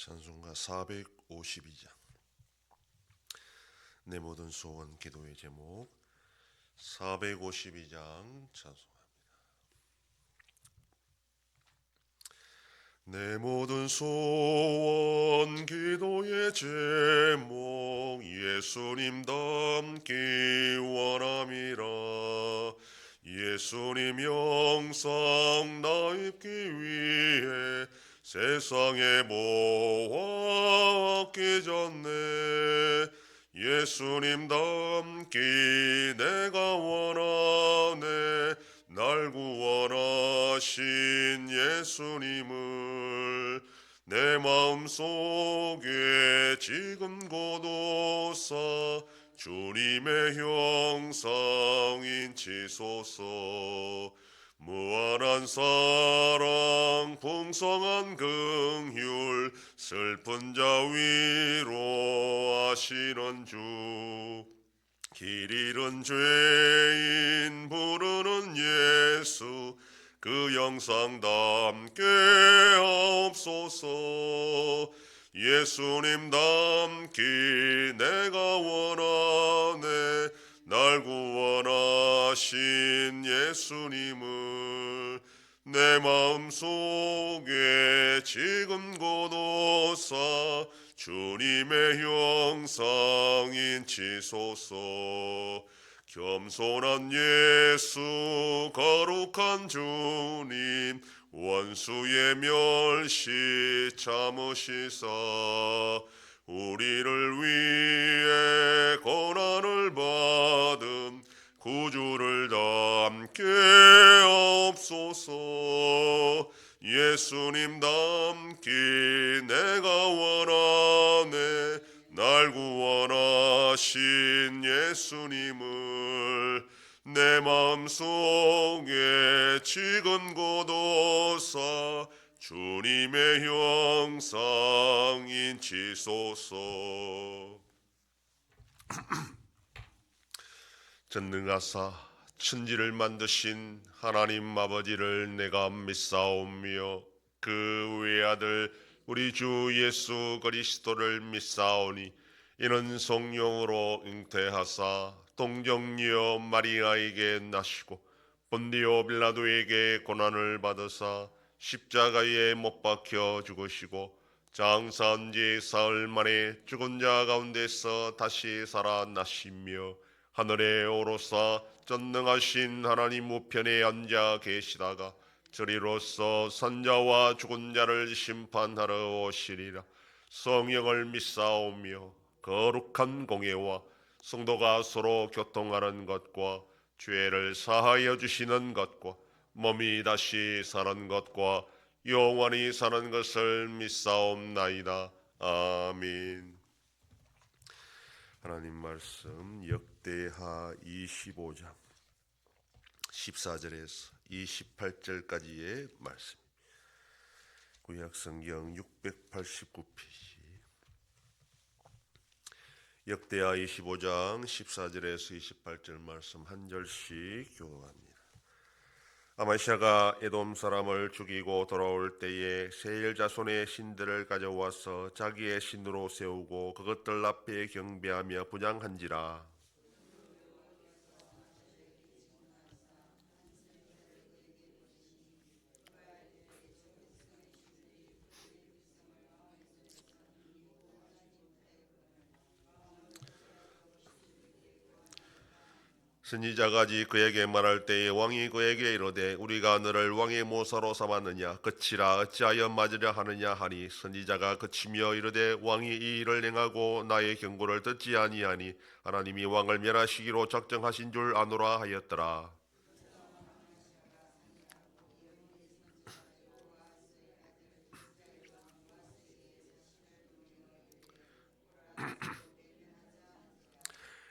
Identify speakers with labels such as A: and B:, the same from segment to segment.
A: 찬송가 452장. 내 모든 소원 기도의 제목 452장 찬송합니다. 내 모든 소원 기도의 제목 예수님 닮기 원함이라. 예수님 영상 나입기 위해 세상에 모아 끼졌네. 예수님 닮기 내가 원하네. 날 구원하신 예수님을 내 마음속에 지금 고도사 주님의 형상인 치소서. 무한한 사랑 풍성한 긍휼 슬픈 자 위로하시는 주. 길 잃은 죄인 부르는 예수 그 영상 담게 하옵소서. 예수님 닮기 내가 원하네. 날 구원하신 예수님을 내 마음속에 지금 고도사 주님의 형상인 치소서. 겸손한 예수 거룩한 주님 원수의 멸시 참으시사 우리를 위해 고난을 받은 구주를 닮게 하옵소서. 예수님 닮기 내가 원하네. 날 구원하신 예수님을 내 마음속에 지금 고도사 주님의 형상인 치소서. 전능하사 천지를 만드신 하나님 아버지를 내가 믿사오며 그 외아들 우리 주 예수 그리스도를 믿사오니 이는 성령으로 잉태하사 동정녀 마리아에게 나시고 본디오 빌라도에게 고난을 받으사 십자가에 못 박혀 죽으시고 장사한 지 사흘 만에 죽은 자 가운데서 다시 살아나시며 하늘에 오르사 전능하신 하나님 우편에 앉아 계시다가 저리로서 선자와 죽은 자를 심판하러 오시리라. 성령을 믿사오며 거룩한 공예와 성도가 서로 교통하는 것과 죄를 사하여 주시는 것과 몸이 다시 사는 것과 영원히 사는 것을 믿사옵나이다. 아멘. 하나님 말씀 역대하 25장 14절에서 28절까지의 말씀. 구약성경 689페이지. 역대하 25장 14절에서 28절 말씀 한 절씩 교독합니다. 아마시아가 에돔 사람을 죽이고 돌아올 때에 세일 자손의 신들을 가져와서 자기의 신으로 세우고 그것들 앞에 경배하며 분향한지라. 선지자가 그에게 말할 때에 왕이 그에게 이르되 우리가 너를 왕의 모사로 삼았느냐 그치라 어찌하여 맞으려 하느냐 하니 선지자가 그치며 이르되 왕이 이 일을 행하고 나의 경고를 듣지 아니하니 하나님이 왕을 멸하시기로 작정하신 줄 아노라 하였더라.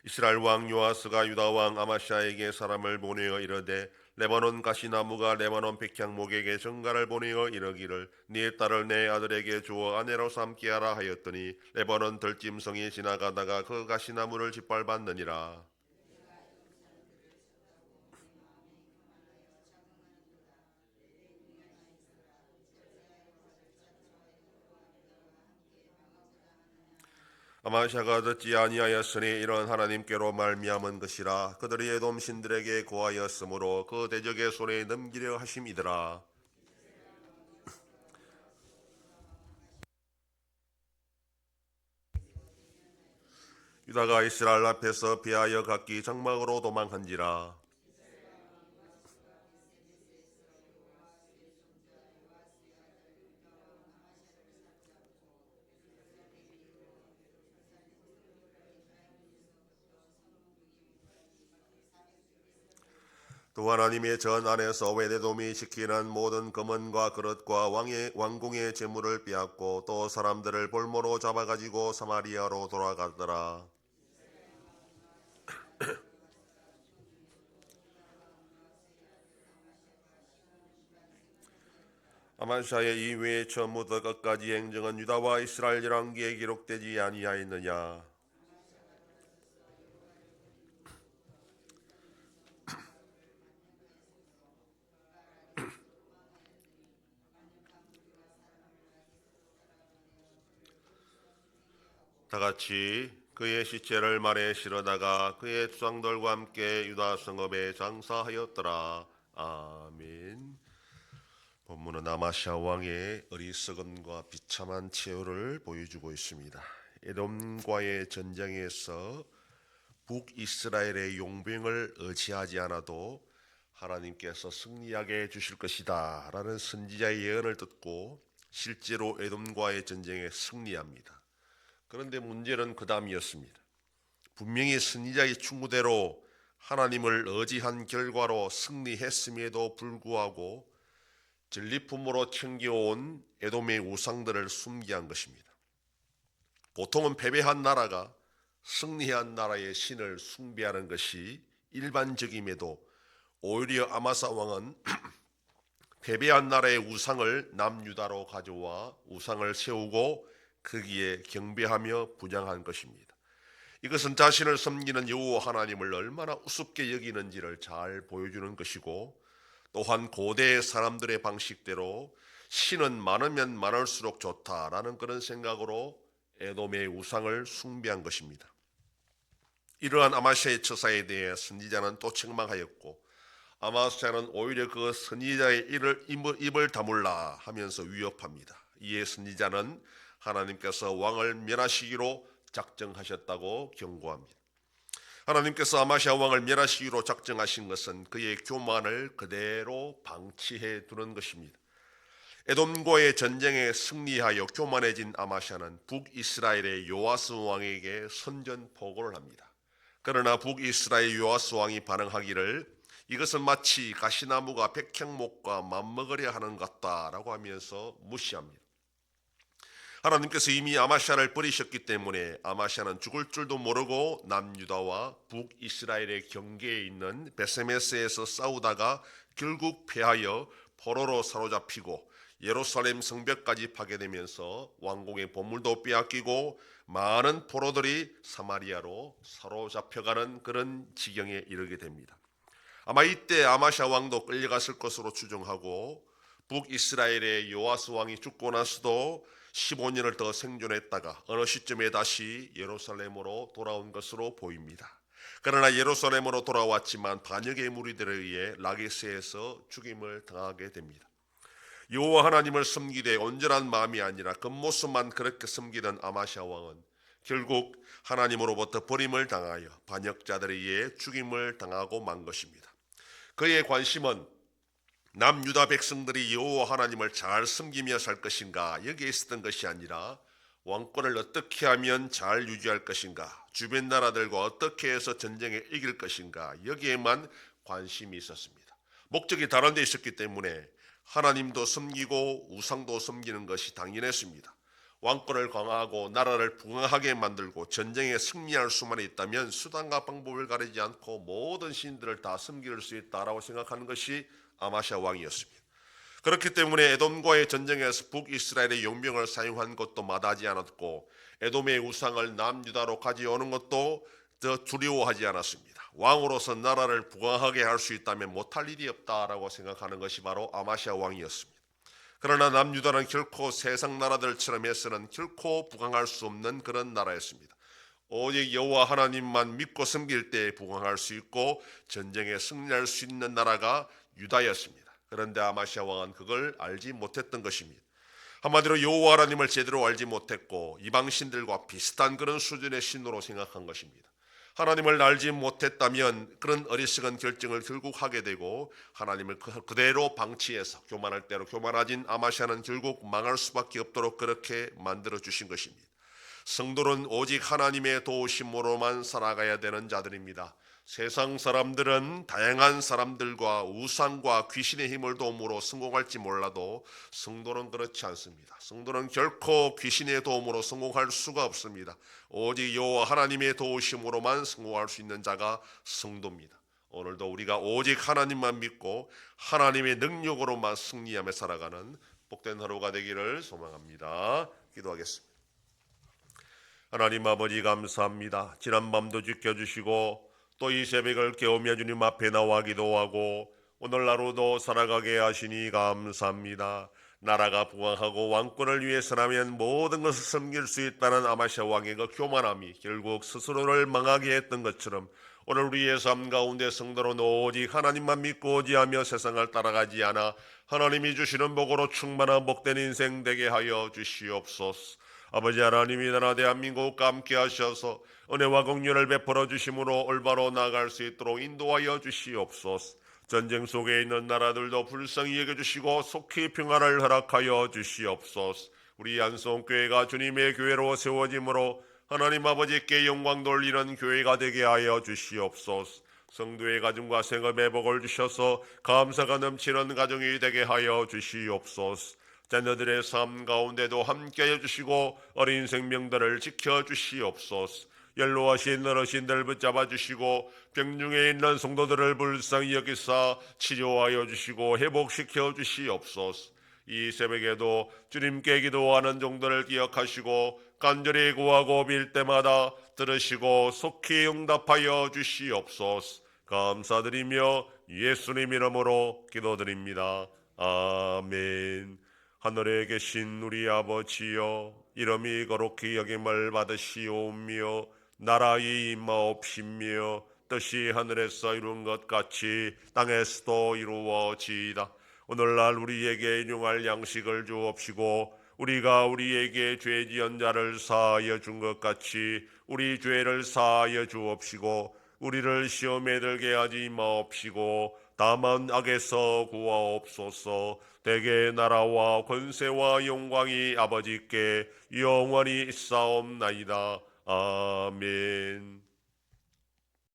A: 이스라엘 왕 요아스가 유다 왕 아마시아에게 사람을 보내어 이르되 레바논 가시나무가 레바논 백향목에게 전가를 보내어 이르기를 네 딸을 내 아들에게 주어 아내로 삼게 하라 하였더니 레바논 들짐승이 지나가다가 그 가시나무를 짓밟았느니라. 아마샤가 듣지 아니하였으니 이런 하나님께로 말미암은 것이라. 그들이 에돔 신들에게 고하였으므로 그 대적의 손에 넘기려 하심이더라. 유다가 이스라엘 앞에서 피하여 각기 장막으로 도망한지라. 또 하나님의 전 안에서 외대돔이 지키는 모든 금은과 그릇과 왕궁의 재물을 빼앗고 또 사람들을 볼모로 잡아가지고 사마리아로 돌아가더라. 아마샤의 이후에 처음부터 끝까지 행정은 유다와 이스라엘 열왕기에 기록되지 아니하였느냐. 다같이 그의 시체를 말에 실어다가 그의 조상들과 함께 유다 성읍에 장사하였더라. 아멘. 본문은 아마샤 왕의 어리석음과 비참한 최후를 보여주고 있습니다. 에돔과의 전쟁에서 북이스라엘의 용병을 의지하지 않아도 하나님께서 승리하게 해주실 것이다 라는 선지자의 예언을 듣고 실제로 에돔과의 전쟁에 승리합니다. 그런데 문제는 그 다음이었습니다. 분명히 선지자의 충고대로 하나님을 의지한 결과로 승리했음에도 불구하고 전리품으로 챙겨온 에돔의 우상들을 숨기한 것입니다. 보통은 패배한 나라가 승리한 나라의 신을 숭배하는 것이 일반적임에도 오히려 아마사 왕은 패배한 나라의 우상을 남유다로 가져와 우상을 세우고 거기에 경배하며 분양한 것입니다. 이것은 자신을 섬기는 여호와 하나님을 얼마나 우습게 여기는지를 잘 보여주는 것이고, 또한 고대 사람들의 방식대로 신은 많으면 많을수록 좋다라는 그런 생각으로 에돔의 우상을 숭배한 것입니다. 이러한 아마샤의 처사에 대해 선지자는 또 책망하였고, 아마샤는 오히려 그 선지자의 입을 다물라 하면서 위협합니다. 이에 선지자는 하나님께서 왕을 멸하시기로 작정하셨다고 경고합니다. 하나님께서 아마샤 왕을 멸하시기로 작정하신 것은 그의 교만을 그대로 방치해 두는 것입니다. 에돔과의 전쟁에 승리하여 교만해진 아마샤는 북이스라엘의 요아스 왕에게 선전포고를 합니다. 그러나 북이스라엘 요아스 왕이 반응하기를 이것은 마치 가시나무가 백향목과 맞먹으려 하는 것 같다라고 하면서 무시합니다. 하나님께서 이미 아마샤를 버리셨기 때문에 아마샤는 죽을 줄도 모르고 남유다와 북이스라엘의 경계에 있는 베세메스에서 싸우다가 결국 패하여 포로로 사로잡히고 예루살렘 성벽까지 파괴되면서 왕궁의 보물도 빼앗기고 많은 포로들이 사마리아로 사로잡혀가는 그런 지경에 이르게 됩니다. 아마 이때 아마샤 왕도 끌려갔을 것으로 추정하고 북이스라엘의 요아스 왕이 죽고 나서도 15년을 더 생존했다가 어느 시점에 다시 예루살렘으로 돌아온 것으로 보입니다. 그러나 예루살렘으로 돌아왔지만 반역의 무리들에 의해 라게스에서 죽임을 당하게 됩니다. 여호와 하나님을 섬기되 온전한 마음이 아니라 겉모습만 그렇게 섬기던 아마샤 왕은 결국 하나님으로부터 버림을 당하여 반역자들에 의해 죽임을 당하고 만 것입니다. 그의 관심은 남유다 백성들이 여호와 하나님을 잘 섬기며 살 것인가 여기에 있었던 것이 아니라 왕권을 어떻게 하면 잘 유지할 것인가, 주변 나라들과 어떻게 해서 전쟁에 이길 것인가 여기에만 관심이 있었습니다. 목적이 다른 데 있었기 때문에 하나님도 섬기고 우상도 섬기는 것이 당연했습니다. 왕권을 강화하고 나라를 부강하게 만들고 전쟁에 승리할 수만 있다면 수단과 방법을 가리지 않고 모든 신들을 다 섬길 수 있다라고 생각하는 것이 아마샤 왕이었습니다. 그렇기 때문에 에돔과의 전쟁에서 북이스라엘의 용병을 사용한 것도 마다하지 않았고 에돔의 우상을 남유다로 가져오는 것도 더 두려워하지 않았습니다. 왕으로서 나라를 부강하게 할 수 있다면 못할 일이 없다라고 생각하는 것이 바로 아마샤 왕이었습니다. 그러나 남유다는 결코 세상 나라들처럼 해서는 결코 부강할 수 없는 그런 나라였습니다. 오직 여호와 하나님만 믿고 섬길 때 부강할 수 있고 전쟁에 승리할 수 있는 나라가 유다였습니다. 그런데 아마시아 왕은 그걸 알지 못했던 것입니다. 한마디로 여호와 하나님을 제대로 알지 못했고 이방 신들과 비슷한 그런 수준의 신으로 생각한 것입니다. 하나님을 알지 못했다면 그런 어리석은 결정을 결국 하게 되고 하나님을 그대로 방치해서 교만할 대로 교만해진 아마시아는 결국 망할 수밖에 없도록 그렇게 만들어 주신 것입니다. 성도는 오직 하나님의 도우심으로만 살아가야 되는 자들입니다. 세상 사람들은 다양한 사람들과 우상과 귀신의 힘을 도움으로 성공할지 몰라도 성도는 그렇지 않습니다. 성도는 결코 귀신의 도움으로 성공할 수가 없습니다. 오직 여호와 하나님의 도우심으로만 성공할 수 있는 자가 성도입니다. 오늘도 우리가 오직 하나님만 믿고 하나님의 능력으로만 승리하며 살아가는 복된 하루가 되기를 소망합니다. 기도하겠습니다. 하나님 아버지 감사합니다. 지난밤도 지켜주시고 또 이 새벽을 깨우며 주님 앞에 나와 기도하고 오늘 하루도 살아가게 하시니 감사합니다. 나라가 부강하고 왕권을 위해서라면 모든 것을 섬길 수 있다는 아마시아 왕의 그 교만함이 결국 스스로를 망하게 했던 것처럼 오늘 우리의 삶 가운데 성도는 오직 하나님만 믿고 의지하며 세상을 따라가지 않아 하나님이 주시는 복으로 충만한 복된 인생 되게 하여 주시옵소서. 아버지 하나님이 나라 대한민국과 함께 하셔서 은혜와 긍휼을 베풀어 주심으로 올바로 나아갈 수 있도록 인도하여 주시옵소서. 전쟁 속에 있는 나라들도 불쌍히 여겨주시고 속히 평화를 허락하여 주시옵소서. 우리 안성교회가 주님의 교회로 세워짐으로 하나님 아버지께 영광 돌리는 교회가 되게 하여 주시옵소서. 성도의 가정과 생업에 복을 주셔서 감사가 넘치는 가정이 되게 하여 주시옵소서. 자녀들의 삶 가운데도 함께해 주시고 어린 생명들을 지켜주시옵소서. 연로하신 어르신들 붙잡아 주시고 병중에 있는 성도들을 불쌍히 여기사 치료하여 주시고 회복시켜 주시옵소서. 이 새벽에도 주님께 기도하는 종들을 기억하시고 간절히 구하고 빌 때마다 들으시고 속히 응답하여 주시옵소서. 감사드리며 예수님 이름으로 기도드립니다. 아멘. 하늘에 계신 우리 아버지여, 이름이 거룩히 여김을 받으시오며 나라의 임하옵시며 뜻이 하늘에서 이룬 것 같이 땅에서도 이루어지이다. 오늘날 우리에게 일용할 양식을 주옵시고 우리가 우리에게 죄 지은 자를 사하여 준 것 같이 우리 죄를 사하여 주옵시고 우리를 시험에 들게 하지 마옵시고 다만 악에서 구하옵소서. 대개 나라와 권세와 영광이 아버지께 영원히 있사옵나이다. 아멘.